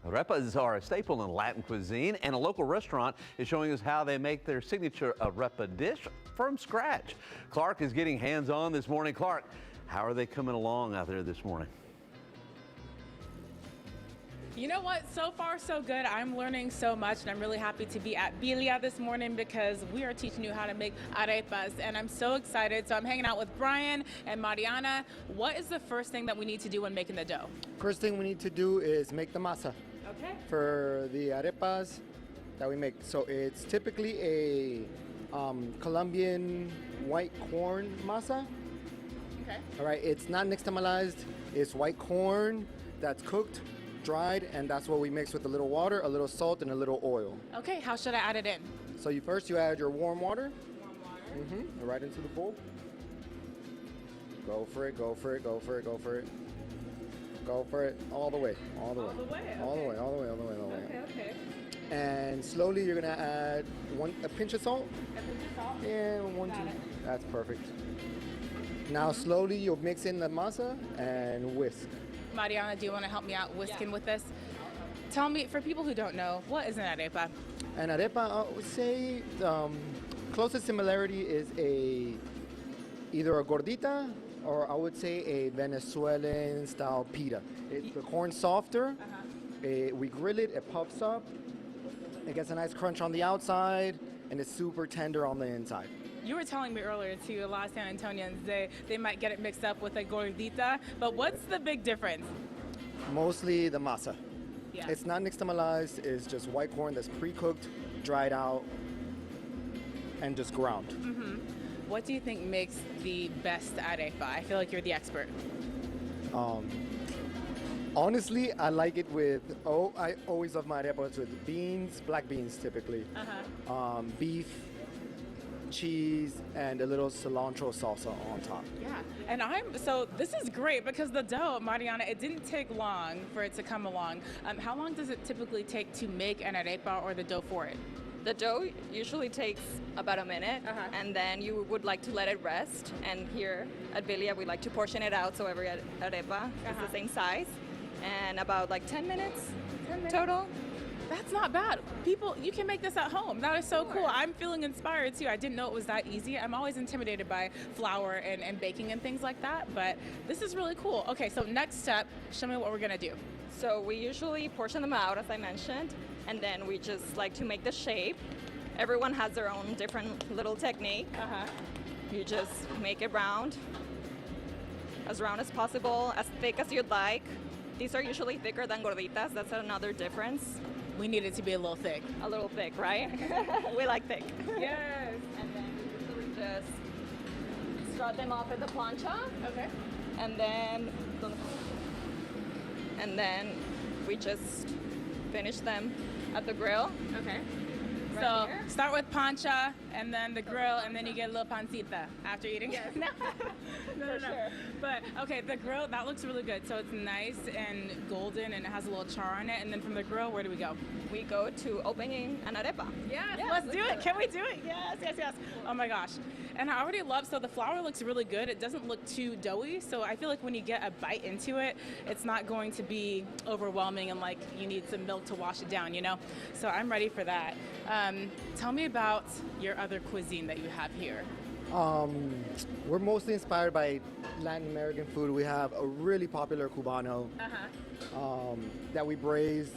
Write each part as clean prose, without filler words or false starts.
Arepas are a staple in Latin cuisine, and a local restaurant is showing us how they make their signature arepa dish from scratch. Clarke is getting hands-on this morning. Clarke, how are they coming along out there this morning? You know what? So far, so good. I'm learning so much, and I'm really happy to be at Bilia this morning because we are teaching you how to make arepas, and I'm so excited. So I'm hanging out with Brian and Mariana. What is the first thing that we need to do when making the dough? First thing we need to do is make the masa. Okay. For the arepas that we make. So it's typically a Colombian white corn masa. Okay. All right, it's not nixtamalized. It's white corn that's cooked, dried, and that's what we mix with a little water, a little salt, and a little oil. Okay, how should I add it in? So you add your warm water. Warm water. Right into the bowl. Go for it, go for it, go for it, go for it. Go for it all the way, all the way. All the way, okay. All the way, all the way, all the way, all the way. Okay. And slowly you're gonna add a pinch of salt. A pinch of salt? And one, Got two. it. That's perfect. Now slowly you'll mix in the masa and whisk. Mariana, do you want to help me out whisking with this? Tell me, for people who don't know, what is an arepa? An arepa, I would say, closest similarity is either a gordita or I would say a Venezuelan-style pita. The corn's softer. We grill it, it puffs up. It gets a nice crunch on the outside, and it's super tender on the inside. You were telling me earlier, too, a lot of San Antonians, they might get it mixed up with a gordita, but what's the big difference? Mostly the masa. Yeah. It's not nixtamalized, it's just white corn that's pre-cooked, dried out, and just ground. What do you think makes the best arepa? I feel like you're the expert. Honestly, I like it with, I always love my arepas with beans, black beans typically, beef, cheese, and a little cilantro salsa on top. Yeah, and so this is great because the dough, Mariana, it didn't take long for it to come along. How long does it typically take to make an arepa or the dough for it? The dough usually takes about a minute, and then you would like to let it rest. And here at Bilia, we like to portion it out so every arepa is the same size. And about like 10 minutes total. That's not bad. People, you can make this at home. That is so cool. I'm feeling inspired too. I didn't know it was that easy. I'm always intimidated by flour and baking and things like that, but this is really cool. Okay, so next step, show me what we're gonna do. So we usually portion them out, as I mentioned, and then we just like to make the shape. Everyone has their own different little technique. You just make it round as possible, as thick as you'd like. These are usually thicker than gorditas. That's another difference. We need it to be a little thick. A little thick, right? We like thick. Yes. And then we usually just strut them off at the plancha. Okay. And then we just finish them at the grill. Okay. Right So here. start with pancha, and then the grill, and then you get a little pancita after eating. Yes. No. Sure. But okay, the grill, that looks really good. So it's nice and golden, and it has a little char on it. And then from the grill, where do we go? We go to opening an arepa. Yes, let's do it. Can we do it? Yes. Oh my gosh. And I already love, so the flour looks really good. It doesn't look too doughy, so I feel like when you get a bite into it, it's not going to be overwhelming and like you need some milk to wash it down, you know? So I'm ready for that. Tell me about your other cuisine that you have here. We're mostly inspired by Latin American food. We have a really popular Cubano that we braise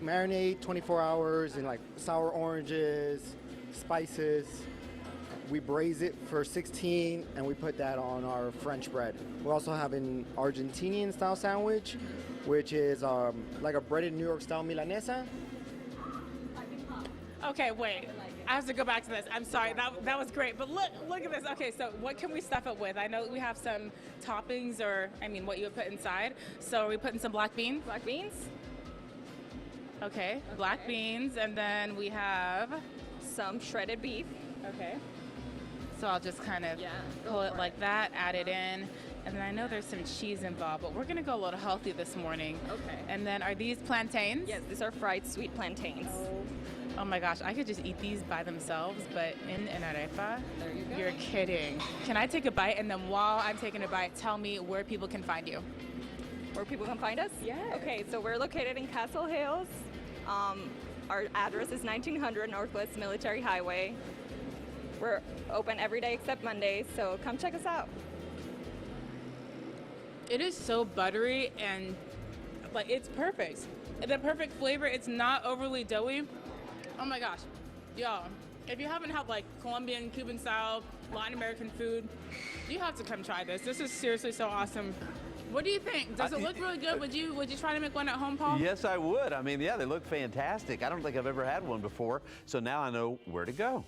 marinate 24 hours in like sour oranges, spices. We braise it for 16 and we put that on our French bread. We also have an Argentinian style sandwich, which is like a breaded New York style milanesa. Okay, wait. I have to go back to this. I'm sorry. That was great. But look at this. Okay, so what can we stuff it with? I know we have some toppings, or I mean, what you would put inside. So are we putting some black beans? Black beans. Okay, black beans, and then we have Some shredded beef. Okay. So I'll just kind of pull it like that, add it in. And then I know there's some cheese involved, but we're gonna go a little healthy this morning. Okay. And then are these plantains? Yes, these are fried sweet plantains. Oh my gosh, I could just eat these by themselves, but in an arepa? There you go. You're kidding. Can I take a bite? And then while I'm taking a bite, tell me where people can find you. where people can find us? Yeah. Okay, so we're located in Castle Hills. Our address is 1900 Northwest Military Highway. We're open every day except Mondays, so come check us out. It is so buttery and like it's perfect. The perfect flavor. It's not overly doughy. Oh my gosh, y'all! If you haven't had like Colombian, Cuban style, Latin American food, you have to come try this. This is seriously so awesome. What do you think? Does it look really good? Would you try to make one at home, Paul? Yes, I would. I mean, yeah, they look fantastic. I don't think I've ever had one before, so now I know where to go.